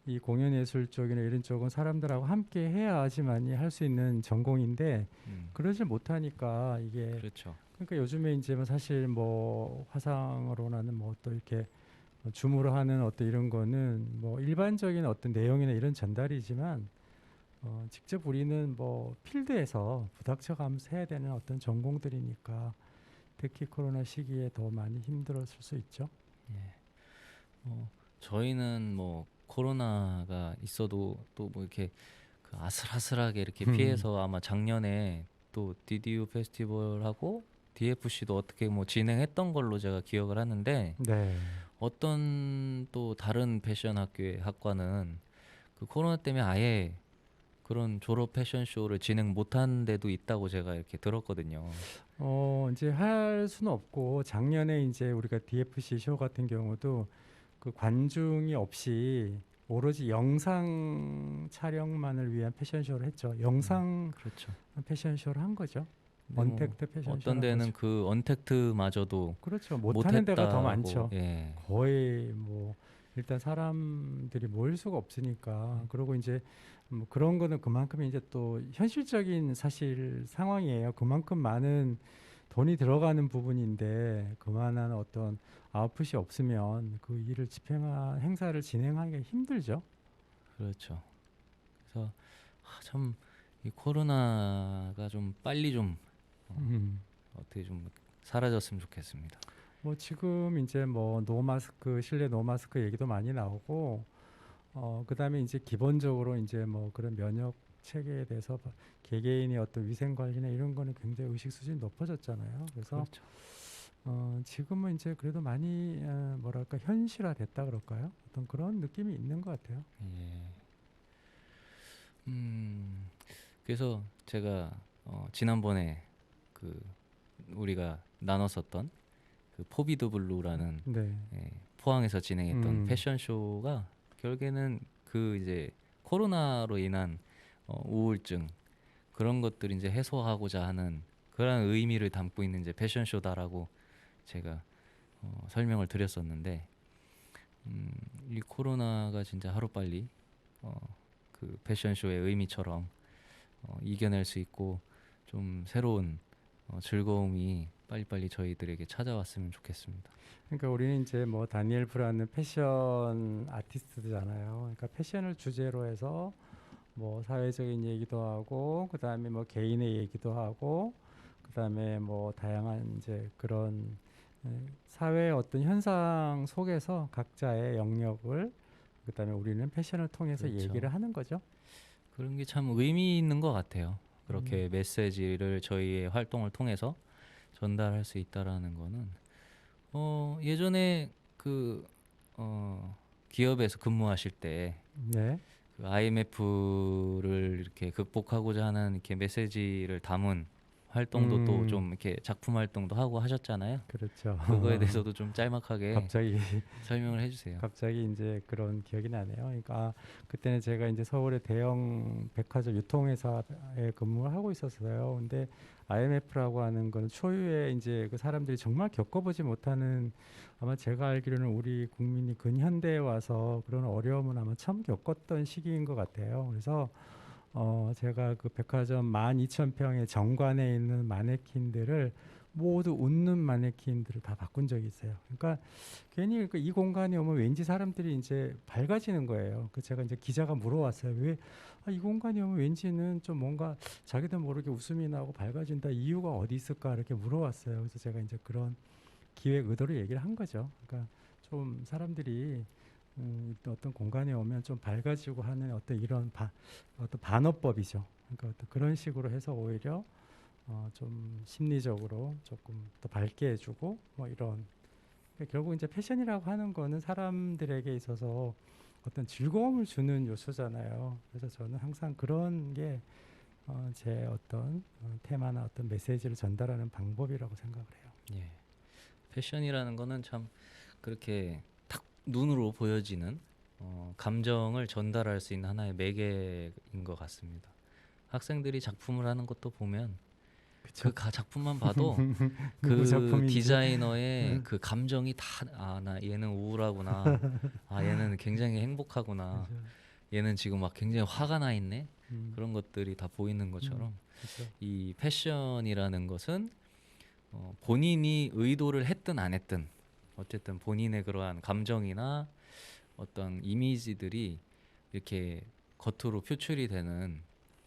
Speaker 2: 이 공연 예술 쪽이나 이런 쪽은 사람들하고 함께 해야지만이 할 수 있는 전공인데 그러지 못하니까 이게
Speaker 1: 그렇죠.
Speaker 2: 그러니까 요즘에 이제 뭐 사실 뭐 화상으로나는 뭐 또 이렇게 줌으로 하는 어떤 이런 거는 뭐 일반적인 어떤 내용이나 이런 전달이지만 직접 우리는 뭐 필드에서 부닥쳐가면서 해야 되는 어떤 전공들이니까 특히 코로나 시기에 더 많이 힘들었을 수 있죠.
Speaker 1: 저희는 뭐 코로나가 있어도 또 뭐 이렇게 그 아슬아슬하게 이렇게 피해서 아마 작년에 또 DDU 페스티벌하고 DFC도 어떻게 뭐 진행했던 걸로 제가 기억을 하는데
Speaker 2: 네.
Speaker 1: 어떤 또 다른 패션 학교의 학과는 그 코로나 때문에 아예 그런 졸업 패션쇼를 진행 못한 데도 있다고 제가 이렇게 들었거든요.
Speaker 2: 이제 할 수는 없고 작년에 이제 우리가 DFC 쇼 같은 경우도 그 관중이 없이 오로지 영상 촬영만을 위한 패션쇼를 했죠. 영상
Speaker 1: 그렇죠.
Speaker 2: 패션쇼를 한 거죠.
Speaker 1: 근데 뭐
Speaker 2: 언택트 패션쇼를
Speaker 1: 어떤
Speaker 2: 한
Speaker 1: 데는
Speaker 2: 거죠.
Speaker 1: 그 언택트마저도
Speaker 2: 그렇죠. 못하는 데가 더
Speaker 1: 못했다고.
Speaker 2: 많죠.
Speaker 1: 예.
Speaker 2: 거의 뭐 일단 사람들이 모일 수가 없으니까 그리고 이제 뭐 그런 거는 그만큼 이제 또 현실적인 사실 상황이에요. 그만큼 많은 돈이 들어가는 부분인데 그만한 어떤 아웃풋이 없으면 그 일을 행사를 진행하기가 힘들죠.
Speaker 1: 그렇죠. 그래서 참 이 코로나가 좀 빨리 좀 어떻게 좀 사라졌으면 좋겠습니다.
Speaker 2: 뭐 지금 이제 뭐 노마스크 실내 노마스크 얘기도 많이 나오고 그다음에 이제 기본적으로 이제 뭐 그런 면역 체계에 대해서 개개인의 어떤 위생 관리나 이런 거는 굉장히 의식 수준이 높아졌잖아요. 그래서
Speaker 1: 그렇죠.
Speaker 2: 지금은 이제 그래도 많이 뭐랄까 현실화됐다 그럴까요? 어떤 그런 느낌이 있는 것 같아요.
Speaker 1: 예. 그래서 제가 지난번에 그 우리가 나눴었던 그 포비드 블루라는
Speaker 2: 네.
Speaker 1: 포항에서 진행했던 패션쇼가 결국에는 그 이제 코로나로 인한 우울증 그런 것들 이제 해소하고자 하는 그런 의미를 담고 있는 이제 패션쇼다라고 제가 설명을 드렸었는데 이 코로나가 진짜 하루빨리 그 패션쇼의 의미처럼 이겨낼 수 있고 좀 새로운 즐거움이 빨리빨리 저희들에게 찾아왔으면 좋겠습니다.
Speaker 2: 그러니까 우리는 이제 뭐 다니엘 프라는 패션 아티스트잖아요. 그러니까 패션을 주제로 해서 뭐 사회적인 얘기도 하고 그다음에 뭐 개인의 얘기도 하고 그다음에 뭐 다양한 이제 그런 사회의 어떤 현상 속에서 각자의 영역을 그다음에 우리는 패션을 통해서
Speaker 1: 그렇죠.
Speaker 2: 얘기를 하는 거죠.
Speaker 1: 그런 게 참 의미 있는 것 같아요. 그렇게 메시지를 저희의 활동을 통해서 전달할 수 있다라는 거는 예전에 기업에서 근무하실 때
Speaker 2: 네.
Speaker 1: 그 IMF를 이렇게 극복하고자 하는 이렇게 메시지를 담은 활동도 또 좀 이렇게 작품 활동도 하고 하셨잖아요.
Speaker 2: 그렇죠.
Speaker 1: 그거에 대해서도 좀 짤막하게
Speaker 2: 갑자기
Speaker 1: 설명을 해주세요.
Speaker 2: 갑자기 이제 그런 기억이 나네요. 그러니까 그때는 제가 이제 서울의 대형 백화점 유통회사에 근무를 하고 있었어요. 근데 IMF라고 하는 건 초유의 이제 그 사람들이 정말 겪어보지 못하는 아마 제가 알기로는 우리 국민이 근현대에 와서 그런 어려움은 아마 처음 겪었던 시기인 것 같아요. 그래서 제가 그 백화점 12,000평의 정관에 있는 마네킹들을 모두 웃는 마네킹들을 다 바꾼 적이 있어요. 그러니까 괜히 이 공간에 오면 왠지 사람들이 이제 밝아지는 거예요. 그 제가 이제 기자가 물어왔어요. 왜 이 공간에 오면 왠지는 좀 뭔가 자기도 모르게 웃음이 나고 밝아진다. 이유가 어디 있을까 이렇게 물어왔어요. 그래서 제가 이제 그런 기획 의도를 얘기를 한 거죠. 그러니까 좀 사람들이 어떤 공간에 오면 좀 밝아지고 하는 어떤 이런 어떤 반어법이죠. 그러니까 어떤 그런 식으로 해서 오히려 좀 심리적으로 조금 더 밝게 해주고 뭐 이런 그러니까 결국 이제 패션이라고 하는 거는 사람들에게 있어서 어떤 즐거움을 주는 요소잖아요. 그래서 저는 항상 그런 게 제 어떤 테마나 어떤 메시지를 전달하는 방법이라고 생각을 해요.
Speaker 1: 예. 패션이라는 거는 참 그렇게 딱 눈으로 보여지는 감정을 전달할 수 있는 하나의 매개인 것 같습니다. 학생들이 작품을 하는 것도 보면
Speaker 2: 그쵸?
Speaker 1: 그 작품만 봐도
Speaker 2: 누구
Speaker 1: 그
Speaker 2: 작품인지.
Speaker 1: 디자이너의 그 감정이 다 나 얘는 우울하구나, 얘는 굉장히 행복하구나,
Speaker 2: 그죠.
Speaker 1: 얘는 지금 막 굉장히 화가 나 있네, 그런 것들이 다 보이는 것처럼
Speaker 2: 그죠.
Speaker 1: 이 패션이라는 것은 본인이 의도를 했든 안 했든 어쨌든 본인의 그러한 감정이나 어떤 이미지들이 이렇게 겉으로 표출이 되는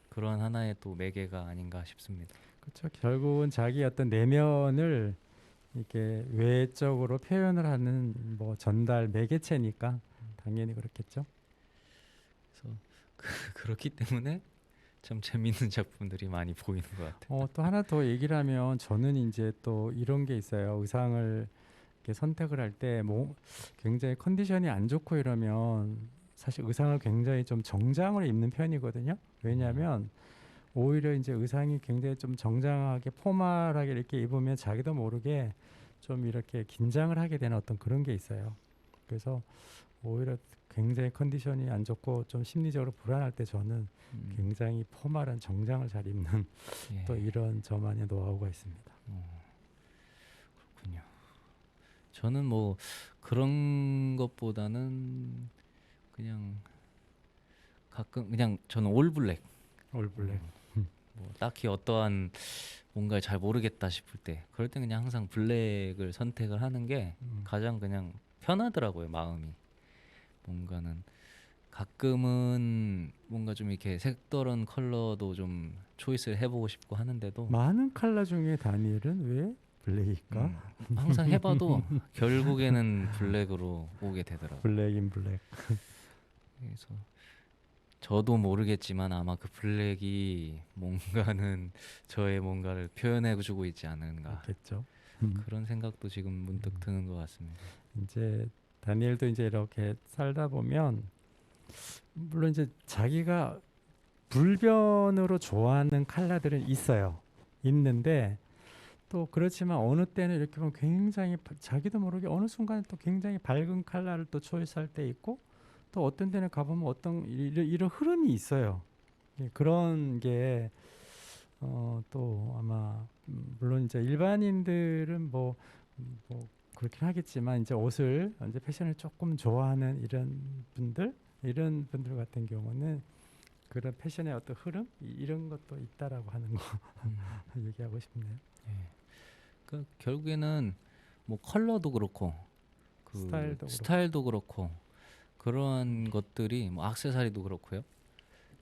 Speaker 1: 그런 하나의 또 매개가 아닌가 싶습니다.
Speaker 2: 그렇죠. 결국은 자기 어떤 내면을 이렇게 외적으로 표현을 하는 뭐 전달 매개체니까 당연히 그렇겠죠.
Speaker 1: 그래서 그렇기 때문에 참 재밌는 작품들이 많이 보이는 것 같아요.
Speaker 2: 또 하나 더 얘기를 하면 저는 이제 또 이런 게 있어요. 의상을 이렇게 선택을 할 때 뭐 굉장히 컨디션이 안 좋고 이러면 사실 의상을 굉장히 좀 정장을 입는 편이거든요. 왜냐하면 오히려 이제 의상이 굉장히 좀 정장하게 포멀하게 이렇게 입으면 자기도 모르게 좀 이렇게 긴장을 하게 되는 어떤 그런 게 있어요. 그래서 오히려 굉장히 컨디션이 안 좋고 좀 심리적으로 불안할 때 저는 굉장히 포멀한 정장을 잘 입는
Speaker 1: 예.
Speaker 2: 또 이런 저만의 노하우가 있습니다.
Speaker 1: 그렇군요. 저는 뭐 그런 것보다는 그냥 가끔 그냥 저는 올 블랙.
Speaker 2: 올블랙.
Speaker 1: 뭐 딱히 어떠한 뭔가를 잘 모르겠다 싶을 때 그럴 때 그냥 항상 블랙을 선택을 하는 게 가장 그냥 편하더라고요. 마음이 뭔가는 가끔은 뭔가 좀 이렇게 색다른 컬러도 좀 초이스를 해보고 싶고 하는데도
Speaker 2: 많은 컬러 중에 다니엘은 왜 블랙일까?
Speaker 1: 항상 해봐도 결국에는 블랙으로 오게 되더라고요.
Speaker 2: 블랙인 블랙.
Speaker 1: 그래서 저도 모르겠지만 아마 그 블랙이 뭔가는 저의 뭔가를 표현해주고 있지 않은가
Speaker 2: 그렇겠죠.
Speaker 1: 그런 생각도 지금 문득 드는 것 같습니다.
Speaker 2: 이제 다니엘도 이제 이렇게 살다 보면 물론 이제 자기가 불변으로 좋아하는 컬러들은 있어요. 있는데 또 그렇지만 어느 때는 이렇게 보면 굉장히 자기도 모르게 어느 순간에 또 굉장히 밝은 컬러를 또 초이스할 때 있고 또 어떤 데는 가보면 어떤 이런 흐름이 있어요. 예, 그런 게 또 아마 물론 이제 일반인들은 뭐 그렇긴 하겠지만 이제 옷을 이제 패션을 조금 좋아하는 이런 분들 같은 경우는 그런 패션의 어떤 흐름 이런 것도 있다라고 하는 거 얘기하고 싶네요.
Speaker 1: 예. 그 결국에는 뭐 컬러도 그렇고 그
Speaker 2: 스타일도
Speaker 1: 그렇고 그러한 것들이 뭐 액세서리도 그렇고요.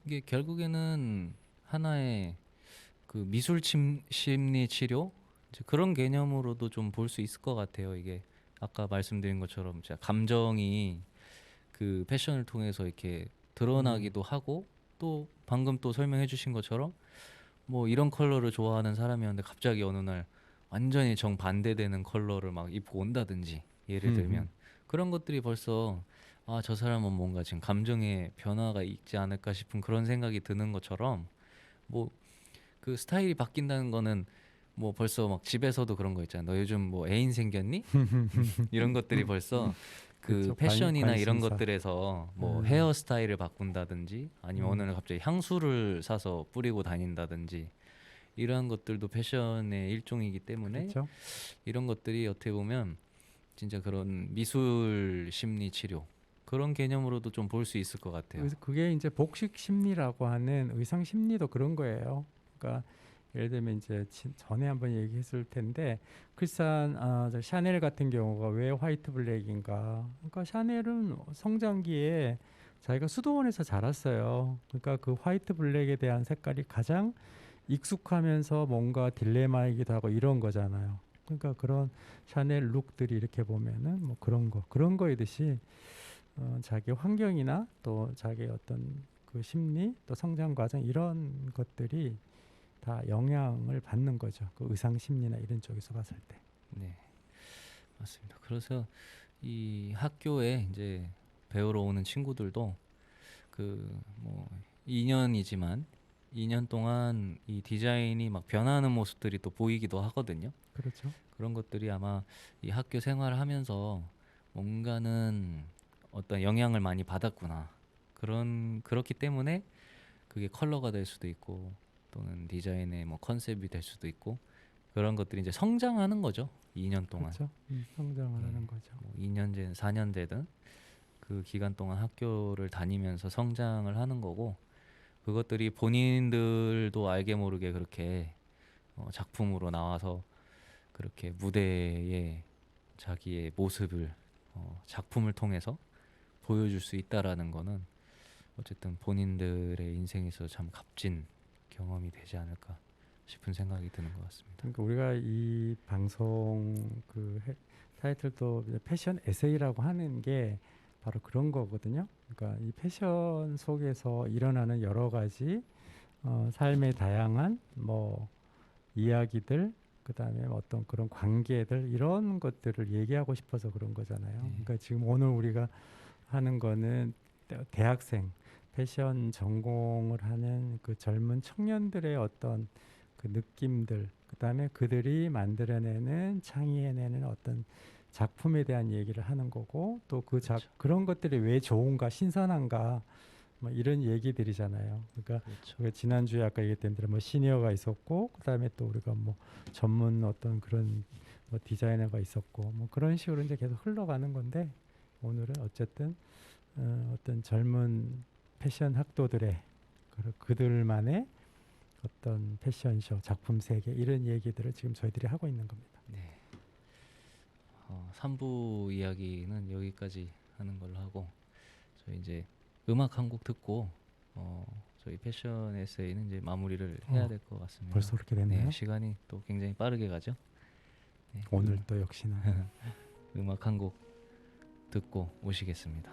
Speaker 1: 이게 결국에는 하나의 그 미술 심리 치료 이제 그런 개념으로도 좀 볼 수 있을 것 같아요. 이게 아까 말씀드린 것처럼 제가 감정이 그 패션을 통해서 이렇게 드러나기도 하고 또 방금 또 설명해 주신 것처럼 뭐 이런 컬러를 좋아하는 사람이었는데 갑자기 어느 날 완전히 정반대되는 컬러를 막 입고 온다든지 예를 들면 그런 것들이 벌써 아, 저 사람은 뭔가 지금 감정의 변화가 있지 않을까 싶은 그런 생각이 드는 것처럼 뭐 그 스타일이 바뀐다는 거는 뭐 벌써 막 집에서도 그런 거 있잖아. 너 요즘 뭐 애인 생겼니? 이런 것들이 벌써 그
Speaker 2: 그쵸,
Speaker 1: 패션이나 이런
Speaker 2: 관심사.
Speaker 1: 것들에서 뭐
Speaker 2: 음.
Speaker 1: 헤어스타일을 바꾼다든지 아니면 어느 날 갑자기 향수를 사서 뿌리고 다닌다든지 이러한 것들도 패션의 일종이기 때문에
Speaker 2: 그렇죠.
Speaker 1: 이런 것들이 어떻게 보면 진짜 그런 미술 심리 치료 그런 개념으로도 좀 볼 수 있을 것 같아요.
Speaker 2: 그래서 그게 이제 복식 심리라고 하는 의상 심리도 그런 거예요. 그러니까 예를 들면 이제 전에 한번 얘기했을 텐데 글산 저 샤넬 같은 경우가 왜 화이트 블랙인가? 그러니까 샤넬은 성장기에 자기가 수도원에서 자랐어요. 그러니까 그 화이트 블랙에 대한 색깔이 가장 익숙하면서 뭔가 딜레마이기도 하고 이런 거잖아요. 그러니까 그런 샤넬 룩들이 이렇게 보면은 뭐 그런 거이듯이 자기 환경이나 또 자기 어떤 그 심리 또 성장 과정 이런 것들이 다 영향을 받는 거죠. 그 의상 심리나 이런 쪽에서 봤을 때.
Speaker 1: 네, 맞습니다. 그래서 이 학교에 이제 배우러 오는 친구들도 그 뭐 2년이지만 2년 동안 이 디자인이 막 변하는 모습들이 또 보이기도 하거든요.
Speaker 2: 그렇죠.
Speaker 1: 그런 것들이 아마 이 학교 생활을 하면서 뭔가는 어떤 영향을 많이 받았구나. 그렇기 때문에 그게 컬러가 될 수도 있고 또는 디자인의 뭐 컨셉이 될 수도 있고 그런 것들이 이제 성장하는 거죠. 2년 동안.
Speaker 2: 그렇죠. 성장을
Speaker 1: 예.
Speaker 2: 하는 거죠.
Speaker 1: 뭐 2년제든 4년제든 그 기간 동안 학교를 다니면서 성장을 하는 거고 그것들이 본인들도 알게 모르게 그렇게 작품으로 나와서 그렇게 무대에 자기의 모습을 작품을 통해서 보여줄 수 있다라는 거는 어쨌든 본인들의 인생에서 참 값진 경험이 되지 않을까 싶은 생각이 드는 것 같습니다.
Speaker 2: 그러니까 우리가 이 방송 타이틀도 이제 패션 에세이라고 하는 게 바로 그런 거거든요. 그러니까 이 패션 속에서 일어나는 여러 가지 삶의 다양한 뭐 이야기들, 그다음에 어떤 그런 관계들 이런 것들을 얘기하고 싶어서 그런 거잖아요. 그러니까 지금 오늘 우리가 하는 거는 대학생 패션 전공을 하는 그 젊은 청년들의 어떤 그 느낌들, 그다음에 그들이 만들어내는 창의해내는 어떤 작품에 대한 얘기를 하는 거고 또
Speaker 1: 그렇죠.
Speaker 2: 그런 것들이 왜 좋은가 신선한가 뭐 이런 얘기들이잖아요. 그러니까
Speaker 1: 그렇죠.
Speaker 2: 우리가 지난주에 아까 얘기했던 대로 뭐 시니어가 있었고 그다음에 또 우리가 뭐 전문 어떤 그런 뭐 디자이너가 있었고 뭐 그런 식으로 이제 계속 흘러가는 건데 오늘은 어쨌든 어떤 젊은 패션 학도들의 그들만의 어떤 패션쇼 작품 세계 이런 얘기들을 지금 저희들이 하고 있는 겁니다.
Speaker 1: 네. 3부 이야기는 여기까지 하는 걸로 하고 저희 이제 음악 한 곡 듣고 저희 패션 에세이는 이제 마무리를 해야 될 것 같습니다.
Speaker 2: 벌써 그렇게 됐나요?
Speaker 1: 네, 시간이 또 굉장히 빠르게 가죠. 네,
Speaker 2: 오늘 또 역시나
Speaker 1: 음악 한 곡 듣고 오시겠습니다.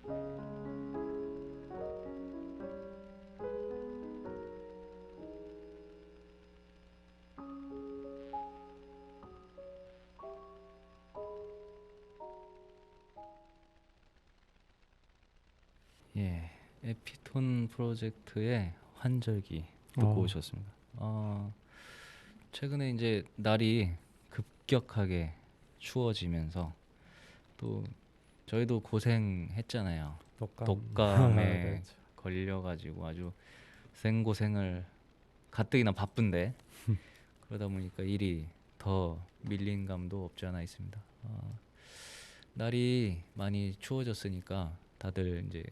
Speaker 1: 예, 에피톤 프로젝트의 환절기 듣고
Speaker 2: 어.
Speaker 1: 오셨습니다. 최근에 이제 날이 급격하게 추워지면서 또 저희도 고생했잖아요. 독감에
Speaker 2: 그렇죠.
Speaker 1: 걸려가지고 아주 생고생을 가뜩이나 바쁜데 그러다 보니까 일이 더 밀린 감도 없지 않아 있습니다. 날이 많이 추워졌으니까 다들 이제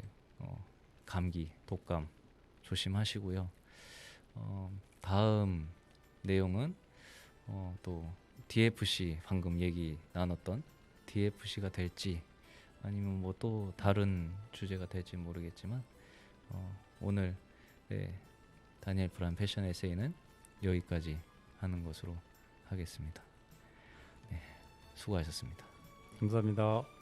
Speaker 1: 감기, 독감 조심하시고요. 다음 내용은 또 DFC 방금 얘기 나눴던 DFC가 될지 아니면 뭐 또 다른 주제가 될지 모르겠지만 오늘 다니엘 프란 패션 에세이는 여기까지 하는 것으로 하겠습니다. 네, 수고하셨습니다.
Speaker 2: 감사합니다.